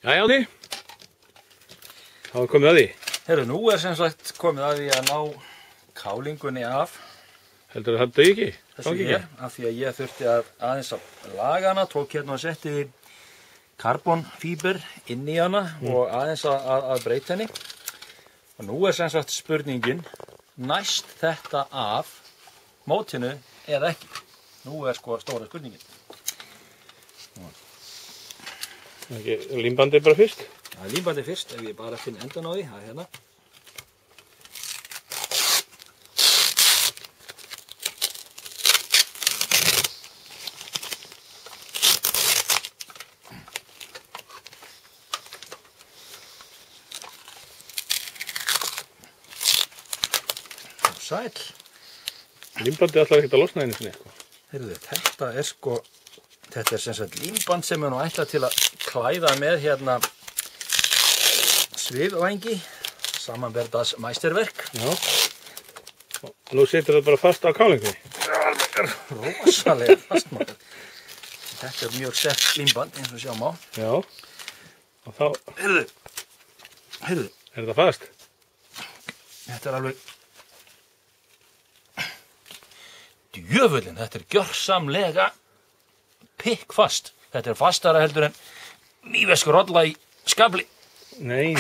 Jæja, Árni. Þá er komið að því. Heyrðu, nú er sem sagt komið að því að ná kálingunni af. Heldur það degi ekki? Þessu hér, af því að ég þurfti aðeins að laga hana, tók hérna og setti karbonfíber inn í hana og aðeins að breyta henni. Og nú er sem sagt spurningin, næst þetta af mótinu eða ekki? Nú er sko stóra spurningin. Límbandið bara fyrst? Það er límbandið fyrst, ef ég bara finn endan á því, það er hérna. Sæl. Límbandið ætlar ekkert að losna einu sinni, sko. Heyrðu, þetta er sem sagt límband sem er nú ætlað til að klæða með hérna svifvængi, samanverðas meisterverk. Já. Og nú setur það bara fast á kálingunni. Rosalega fast maður. Þetta er mjög sett límband eins og sjá má. Já. Og þá... Heyrðu. Er þetta fast? Þetta er alveg... Djöfullinn, þetta er gjörsamlega pikkfast. Þetta er fastara heldur en nýveskur rolla í skafli. Nei.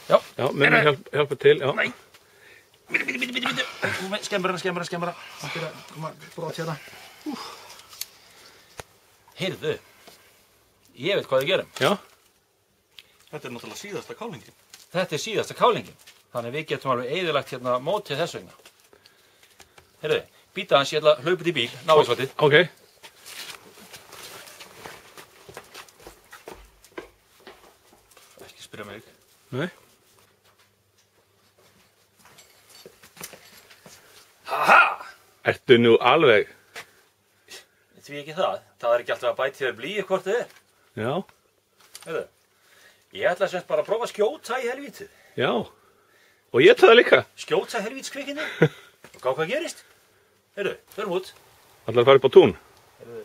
Já. Já, mér hjálpa til, já. Nei. Bitti. Skemmur hana. Koma, brot hérna. Heyrðu. Ég veit hvað við gerum. Já. Þetta er náttúrulega síðasta kálingin. Þetta er síðasta kálingin. Þannig við getum alveg eyðilagt hérna mótið þess vegna. Heyrðu, býta hans, ég ætla að hlaupa út í bíl, ná í svolítið. Ok. Ekki spyrja mig. Nei. Haha! Ertu nú alveg? Því ekki það. Það er ekki alltaf að bæti þér blýi hvort þið er. Já. Heyrðu, ég ætla semst bara að prófa að skjóta í helvítið. Já. Og ég það líka. Skjóta helvítskvikinu. Og gá hvað gerist. Heyrðu, förum út. Allar farið upp á tún. Heyrðu.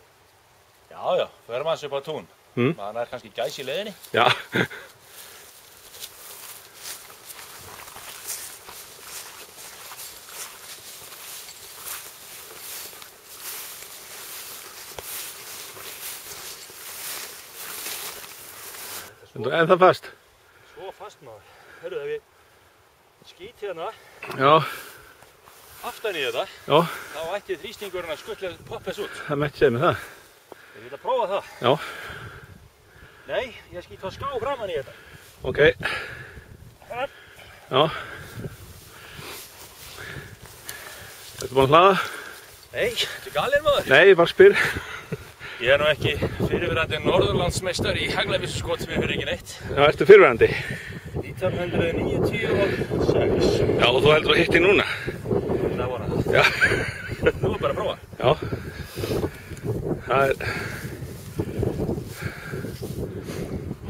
Já, förum aðeins upp á tún. Maður er kannski gæs í leiðinni. Já. En það fast? Svo fast maður. Heyrðu, ef ég skýt hérna Já. aftan í þetta, Já. þá ætti þrýstingurinn að skuttla poppes út. Það mætti segja mig það. Ég vil að prófa það. Já. Nei, ég skýt þá ská framan í þetta. Ok. Hérna. Já. Þetta búin að hlaða? Nei, þetta er galinn maður. Nei, ég bara spyr. Ég er nú ekki fyrirverandi norðurlandsmeistar í haglavísuskot sem ég fyrir ekki neitt. Já, ertu fyrirverandi? 1996. Já, og þú heldur að hitti núna? Það vona það. Já. Nú er bara að prófa. Já. Það er...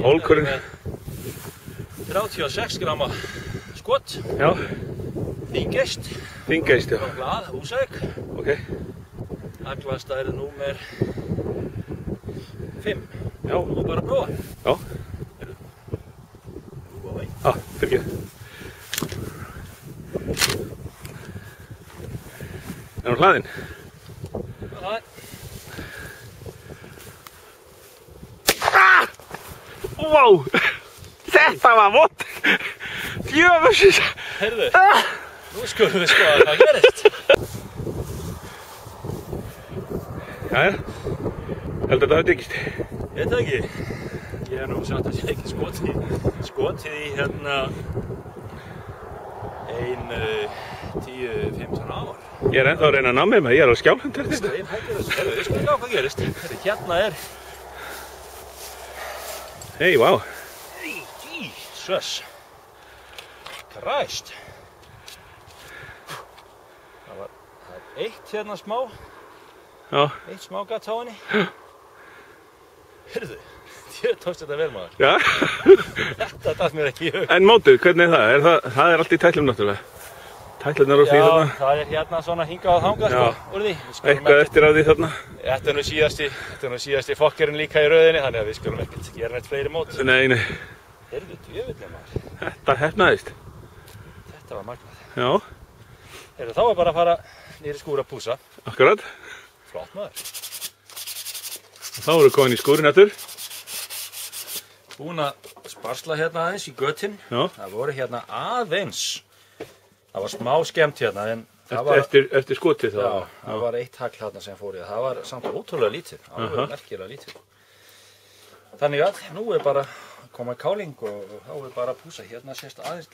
Hólkurinn. 36 gramma skot. Já. Þingest. Þingeyst, já. Frá Glað, Húsavík. Ok. Haglastærð númer 5. Já. Nú bara að prófa. Já. Nú á vei. Já, fyrir ekki. Er hún hlaðinn? Það er. Vá! Þetta var vott! Djöfusins! Heyrðu, nú skulum við skoða hvað gerist. Jæja. Heldur þetta hafi tekist? Ég veit það ekki. Ég er nú satt að sé ekki skotið í hérna 10-15 ár. Ég er ennþá að reyna að ná með mig, ég er á skjálfandi eftir þetta. Steinhættur þessu. Heyrðu, við skulum gá hvað gerist. Heyrðu, hérna er... Hei, vá. Jesus Christ. Það er eitt hérna smá. Já. Eitt smá gatt á henni. Heyrðu, ég tókst þetta vel maður. Já. Þetta datt mér ekki í hug. En mótið, hvernig er það? Það er allt í tætlum náttúrulega. tætlunar á því Já, þarna. það hérna svona hingað og þangað, Já. sko, úr því. Við skulum Eitthvað ekkert- eftir af því þarna. Þetta er nú síðasti fokkerinn líka í röðinni, þannig að við skulum ekkert gera neitt fleiri mót. Nei, nei, Heyrðu, djöfullinn maður. þetta hefnaðist. Þetta var magnað. Já, Heyrðu, þá er bara að fara niður í skúr að pússa. akkurat. Flott maður. Þá erum við komin í skúrin eftir. Búin að sparsla hérna aðeins í götin. Já. Það voru hérna aðeins. Það var smá skemmt hérna, en það var... Eftir skotið þá. Já, það var eitt hagl hérna sem fór í það. Það var samt ótrúlega lítið, alveg merkilega lítið. Þannig að nú er bara að koma káling og þá er bara að pússa. Hérna sést aðeins,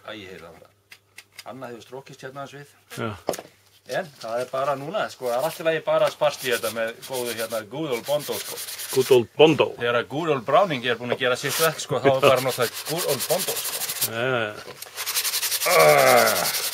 Anna hefur strókist hérna aðeins við. Já. En það er bara núna, sko, það er alltaf lagi bara að sparst í þetta með góðu hérna Good Old Bondo, sko. Good old Bondo. Þegar Good Old Browning er búin að gera sitt verk, sko, þá er bara náttúrulega Good Old Bondo, sko. Já.